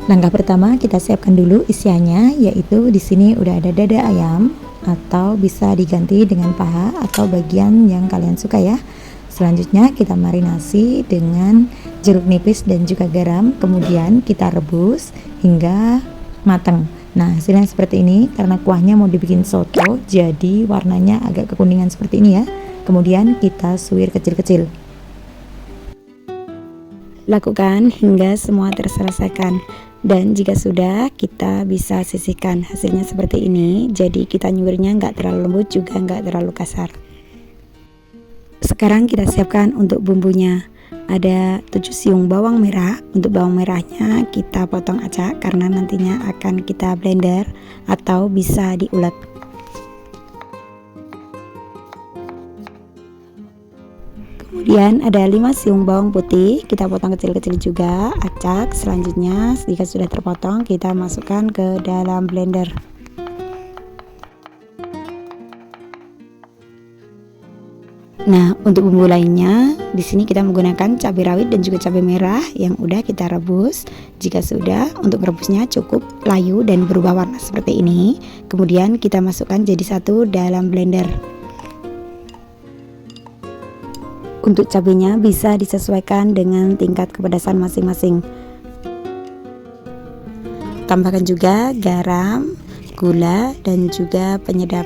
Langkah pertama kita siapkan dulu isiannya, yaitu di sini udah ada dada ayam atau bisa diganti dengan paha atau bagian yang kalian suka ya. Selanjutnya kita marinasi dengan jeruk nipis dan juga garam, kemudian kita rebus hingga matang. Nah, hasilnya seperti ini karena kuahnya mau dibikin soto, jadi warnanya agak kekuningan seperti ini ya. Kemudian kita suwir kecil-kecil. Lakukan hingga semua terselesaikan. Dan jika sudah, kita bisa sisihkan. Hasilnya seperti ini, jadi kita nyuirnya nggak terlalu lembut juga nggak terlalu kasar. Sekarang kita siapkan untuk bumbunya. Ada 7 siung bawang merah. Untuk bawang merahnya kita potong acak karena nantinya akan kita blender atau bisa diulek. Kemudian ada 5 siung bawang putih, kita potong kecil-kecil juga, acak. Selanjutnya jika sudah terpotong, kita masukkan ke dalam blender. Nah, untuk bumbu lainnya, di sini kita menggunakan cabai rawit dan juga cabai merah yang udah kita rebus. Jika sudah, untuk merebusnya cukup layu dan berubah warna seperti ini. Kemudian kita masukkan jadi satu dalam blender. Untuk cabenya bisa disesuaikan dengan tingkat kepedasan masing-masing. Tambahkan juga garam, gula, dan juga penyedap.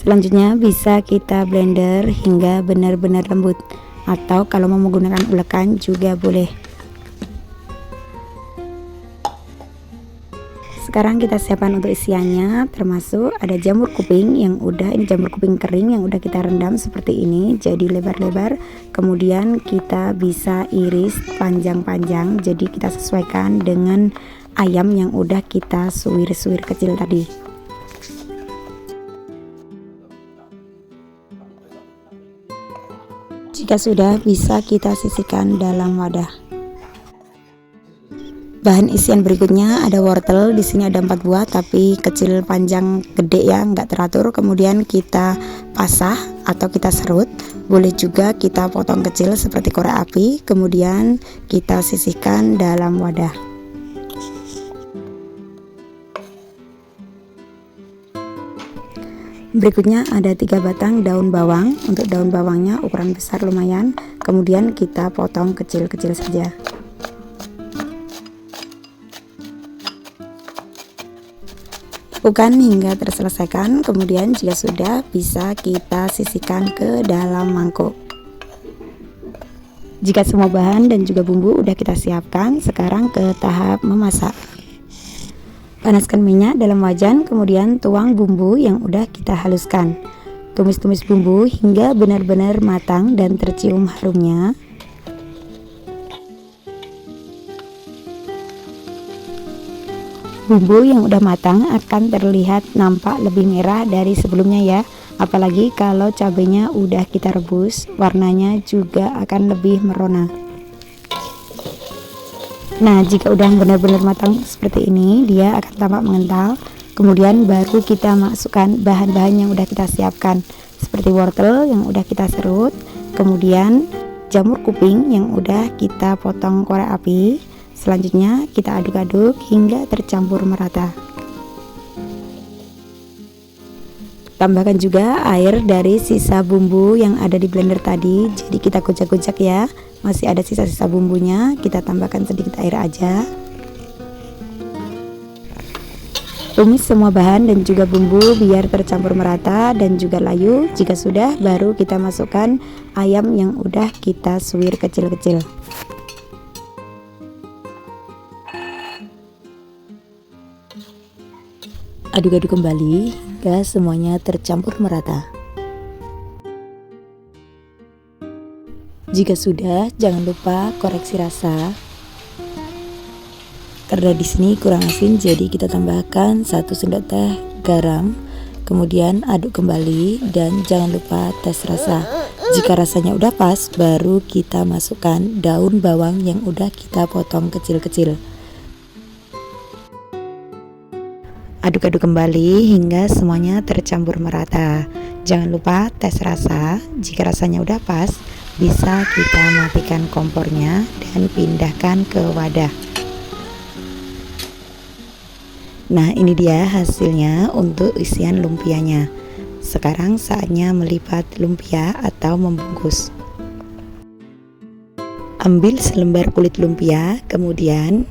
Selanjutnya bisa kita blender hingga benar-benar lembut, atau kalau mau menggunakan ulekan juga boleh. Sekarang kita siapkan untuk isiannya, termasuk ada jamur kuping yang udah, ini jamur kuping kering yang udah kita rendam seperti ini jadi lebar-lebar. Kemudian kita bisa iris panjang-panjang, jadi kita sesuaikan dengan ayam yang udah kita suwir-suwir kecil tadi. Jika sudah, bisa kita sisihkan dalam wadah. Bahan isian berikutnya ada wortel, di sini ada 4 buah tapi kecil panjang gede ya, nggak teratur. Kemudian kita pasah atau kita serut, boleh juga kita potong kecil seperti korek api. Kemudian kita sisihkan dalam wadah. Berikutnya ada 3 batang daun bawang. Untuk daun bawangnya ukuran besar lumayan, kemudian kita potong kecil-kecil saja. Lakukan hingga terselesaikan, kemudian jika sudah bisa kita sisihkan ke dalam mangkuk. Jika semua bahan dan juga bumbu udah kita siapkan, sekarang ke tahap memasak. Panaskan minyak dalam wajan, kemudian tuang bumbu yang udah kita haluskan. Tumis-tumis bumbu hingga benar-benar matang dan tercium harumnya. Bumbu yang udah matang akan terlihat nampak lebih merah dari sebelumnya ya. Apalagi kalau cabenya udah kita rebus, warnanya juga akan lebih merona. Nah, jika udah benar-benar matang seperti ini, dia akan tampak mengental. Kemudian baru kita masukkan bahan-bahan yang udah kita siapkan, seperti wortel yang udah kita serut, kemudian jamur kuping yang udah kita potong korek api. Selanjutnya kita aduk-aduk hingga tercampur merata. Tambahkan juga air dari sisa bumbu yang ada di blender tadi, jadi kita kocak-kocak ya. Masih ada sisa-sisa bumbunya, kita tambahkan sedikit air aja. Tumis semua bahan dan juga bumbu biar tercampur merata dan juga layu. Jika sudah, baru kita masukkan ayam yang udah kita suwir kecil-kecil. Aduk-aduk kembali hingga semuanya tercampur merata. Jika sudah, jangan lupa koreksi rasa. Karena di sini kurang asin, jadi kita tambahkan 1 sendok teh garam. Kemudian aduk kembali dan jangan lupa tes rasa. Jika rasanya udah pas, baru kita masukkan daun bawang yang udah kita potong kecil-kecil. Aduk-aduk kembali hingga semuanya tercampur merata. Jangan lupa tes rasa. Jika rasanya udah pas, bisa kita matikan kompornya dan pindahkan ke wadah. Nah, ini dia hasilnya untuk isian lumpianya. Sekarang saatnya melipat lumpia atau membungkus. Ambil selembar kulit lumpia, kemudian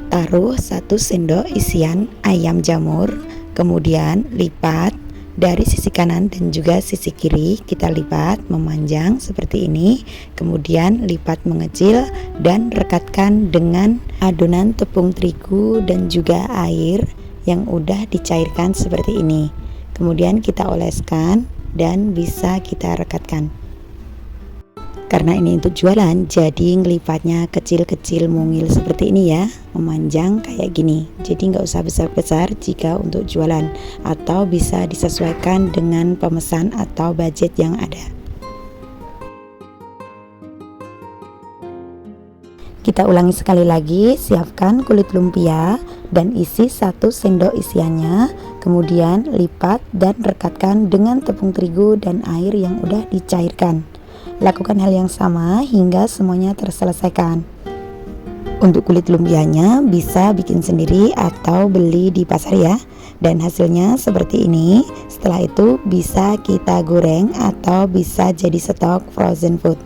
taruh 1 sendok isian ayam jamur, kemudian lipat dari sisi kanan dan juga sisi kiri. Kita lipat memanjang seperti ini, kemudian lipat mengecil dan rekatkan dengan adonan tepung terigu dan juga air yang udah dicairkan seperti ini. Kemudian kita oleskan dan bisa kita rekatkan. Karena ini untuk jualan, jadi ngelipatnya kecil-kecil mungil seperti ini ya, memanjang kayak gini. Jadi nggak usah besar-besar jika untuk jualan, atau bisa disesuaikan dengan pemesan atau budget yang ada. Kita ulangi sekali lagi, siapkan kulit lumpia dan isi 1 sendok isiannya, kemudian lipat dan rekatkan dengan tepung terigu dan air yang udah dicairkan. Lakukan hal yang sama hingga semuanya terselesaikan. Untuk kulit lumpianya bisa bikin sendiri atau beli di pasar ya. Dan hasilnya seperti ini. Setelah itu bisa kita goreng atau bisa jadi stok frozen food.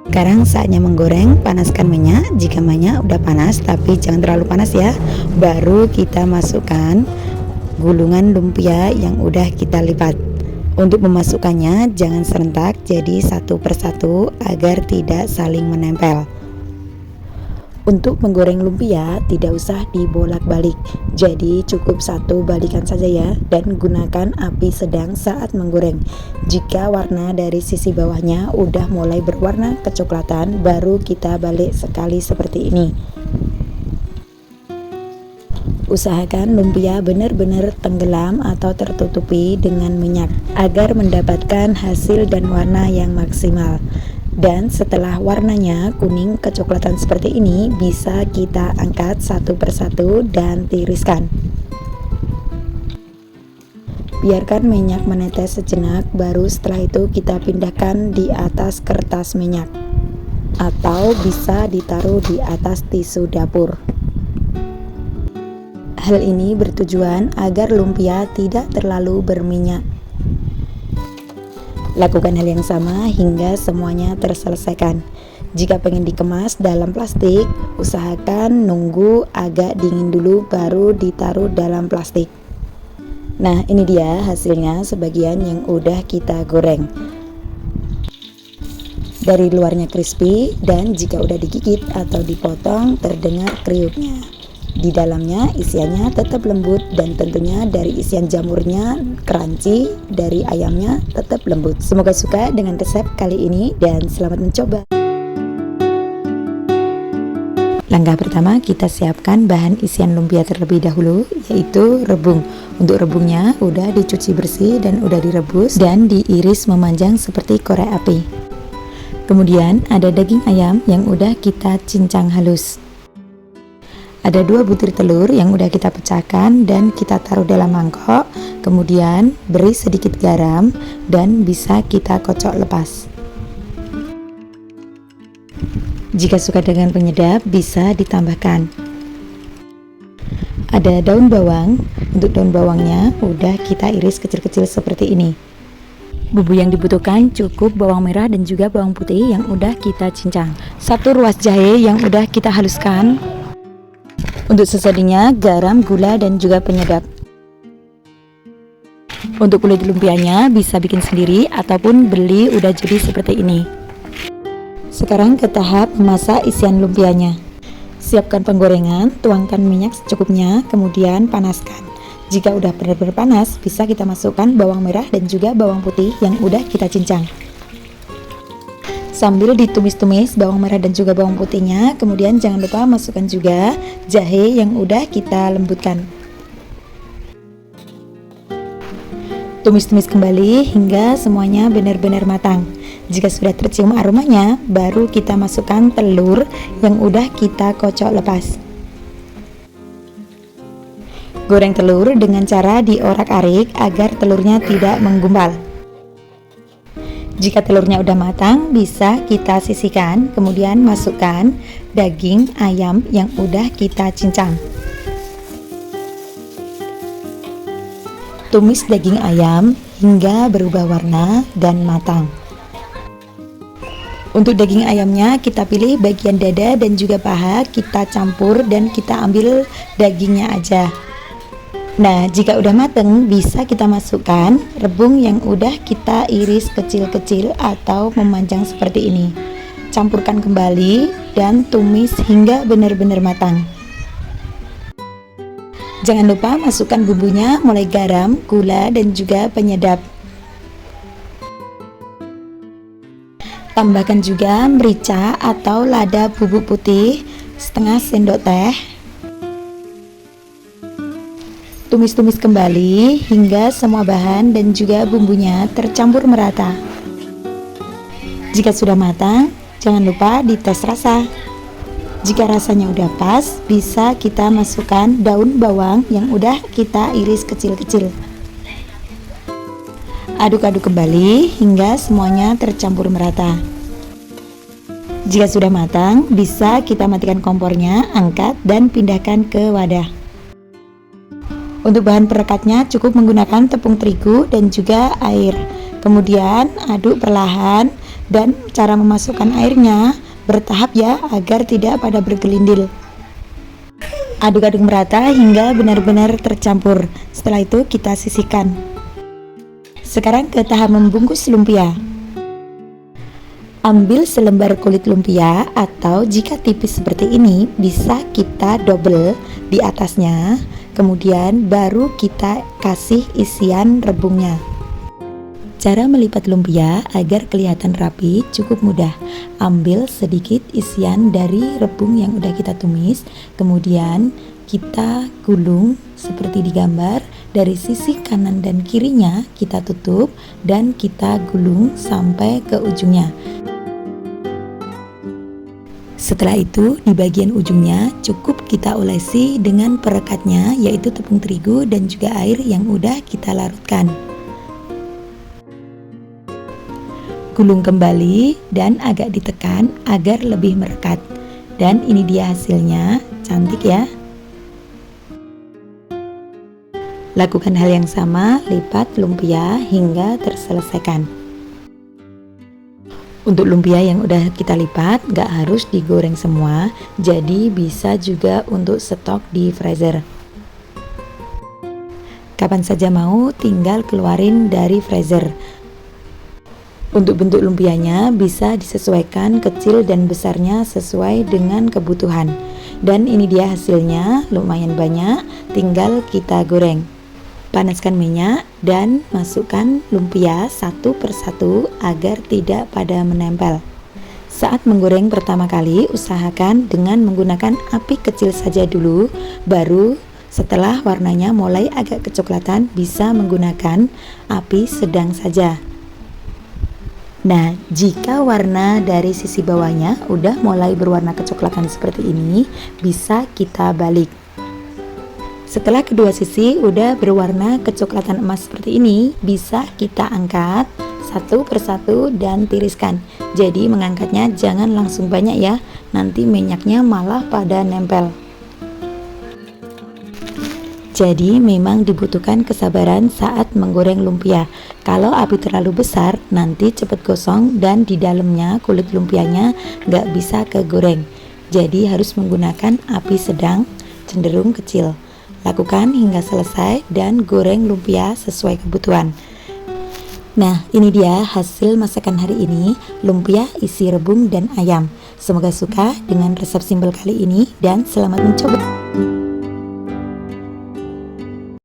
Sekarang saatnya menggoreng. Panaskan minyak. Jika minyak udah panas, tapi jangan terlalu panas ya, baru kita masukkan gulungan lumpia yang udah kita lipat. Untuk memasukkannya jangan serentak, jadi satu persatu agar tidak saling menempel. Untuk menggoreng lumpia tidak usah dibolak-balik, jadi cukup satu balikan saja ya, dan gunakan api sedang saat menggoreng. Jika warna dari sisi bawahnya udah mulai berwarna kecoklatan, baru kita balik sekali seperti ini. Usahakan lumpia benar-benar tenggelam atau tertutupi dengan minyak agar mendapatkan hasil dan warna yang maksimal. Dan setelah warnanya kuning kecoklatan seperti ini, bisa kita angkat satu persatu dan tiriskan. Biarkan minyak menetes sejenak, baru setelah itu kita pindahkan di atas kertas minyak atau bisa ditaruh di atas tisu dapur. Hal ini bertujuan agar lumpia tidak terlalu berminyak. Lakukan hal yang sama hingga semuanya terselesaikan. Jika pengen dikemas dalam plastik, usahakan nunggu agak dingin dulu baru ditaruh dalam plastik. Nah, ini dia hasilnya sebagian yang udah kita goreng. Dari luarnya crispy dan jika udah digigit atau dipotong terdengar kriuknya. Di dalamnya isiannya tetap lembut dan tentunya dari isian jamurnya crunchy, dari ayamnya tetap lembut. Semoga suka dengan resep kali ini dan selamat mencoba. Langkah pertama, kita siapkan bahan isian lumpia terlebih dahulu, yaitu rebung. Untuk rebungnya udah dicuci bersih dan udah direbus dan diiris memanjang seperti korek api. Kemudian ada daging ayam yang udah kita cincang halus. Ada 2 butir telur yang udah kita pecahkan dan kita taruh dalam mangkok. Kemudian beri sedikit garam dan bisa kita kocok lepas. Jika suka dengan penyedap, bisa ditambahkan. Ada daun bawang. Untuk daun bawangnya udah kita iris kecil-kecil seperti ini. Bumbu yang dibutuhkan cukup bawang merah dan juga bawang putih yang udah kita cincang. 1 ruas jahe yang udah kita haluskan. Untuk sesedinya garam, gula, dan juga penyedap. Untuk kulit lumpianya bisa bikin sendiri ataupun beli udah jadi seperti ini. Sekarang ke tahap memasak isian lumpianya. Siapkan penggorengan, tuangkan minyak secukupnya, kemudian panaskan. Jika udah benar-benar panas, bisa kita masukkan bawang merah dan juga bawang putih yang udah kita cincang. Sambil ditumis-tumis bawang merah dan juga bawang putihnya, kemudian jangan lupa masukkan juga jahe yang udah kita lembutkan. Tumis-tumis kembali hingga semuanya benar-benar matang. Jika sudah tercium aromanya, baru kita masukkan telur yang udah kita kocok lepas. Goreng telur dengan cara diorak-arik agar telurnya tidak menggumpal. Jika telurnya udah matang, bisa kita sisihkan, kemudian masukkan daging ayam yang udah kita cincang. Tumis daging ayam hingga berubah warna dan matang. Untuk daging ayamnya kita pilih bagian dada dan juga paha, kita campur dan kita ambil dagingnya aja. Nah, jika udah mateng bisa kita masukkan rebung yang udah kita iris kecil-kecil atau memanjang seperti ini. Campurkan kembali dan tumis hingga benar-benar matang. Jangan lupa masukkan bumbunya, mulai garam, gula, dan juga penyedap. Tambahkan juga merica atau lada bubuk putih setengah sendok teh. Tumis-tumis kembali hingga semua bahan dan juga bumbunya tercampur merata. Jika sudah matang, jangan lupa dites rasa. Jika rasanya udah pas, bisa kita masukkan daun bawang yang udah kita iris kecil-kecil. Aduk-aduk kembali hingga semuanya tercampur merata. Jika sudah matang, bisa kita matikan kompornya, angkat dan pindahkan ke wadah. Untuk bahan perekatnya cukup menggunakan tepung terigu dan juga air. Kemudian aduk perlahan dan cara memasukkan airnya bertahap ya, agar tidak pada bergelindil. Aduk-aduk merata hingga benar-benar tercampur. Setelah itu kita sisihkan. Sekarang ke tahap membungkus lumpia. Ambil selembar kulit lumpia atau jika tipis seperti ini bisa kita double di atasnya, kemudian baru kita kasih isian rebungnya. Cara melipat lumpia agar kelihatan rapi cukup mudah. Ambil sedikit isian dari rebung yang udah kita tumis, kemudian kita gulung seperti di gambar. Dari sisi kanan dan kirinya kita tutup dan kita gulung sampai ke ujungnya. Setelah itu di bagian ujungnya cukup kita olesi dengan perekatnya, yaitu tepung terigu dan juga air yang udah kita larutkan. Gulung kembali dan agak ditekan agar lebih merekat. Dan ini dia hasilnya, cantik ya. Lakukan hal yang sama, lipat lumpia hingga terselesaikan. Untuk lumpia yang udah kita lipat, gak harus digoreng semua, jadi bisa juga untuk stok di freezer. Kapan saja mau, tinggal keluarin dari freezer. Untuk bentuk lumpianya bisa disesuaikan kecil dan besarnya sesuai dengan kebutuhan. Dan ini dia hasilnya, lumayan banyak, tinggal kita goreng. Panaskan minyak dan masukkan lumpia satu persatu agar tidak pada menempel. Saat menggoreng pertama kali, usahakan dengan menggunakan api kecil saja dulu, baru setelah warnanya mulai agak kecoklatan bisa menggunakan api sedang saja. Nah, jika warna dari sisi bawahnya udah mulai berwarna kecoklatan seperti ini, bisa kita balik. Setelah kedua sisi udah berwarna kecoklatan emas seperti ini, bisa kita angkat satu persatu dan tiriskan. Jadi mengangkatnya jangan langsung banyak ya, nanti minyaknya malah pada nempel. Jadi memang dibutuhkan kesabaran saat menggoreng lumpia. Kalau api terlalu besar, nanti cepat gosong dan di dalamnya kulit lumpianya nggak bisa kegoreng. Jadi harus menggunakan api sedang, cenderung kecil. Lakukan hingga selesai dan goreng lumpia sesuai kebutuhan. Nah, ini dia hasil masakan hari ini, lumpia isi rebung dan ayam. Semoga suka dengan resep simpel kali ini dan selamat mencoba.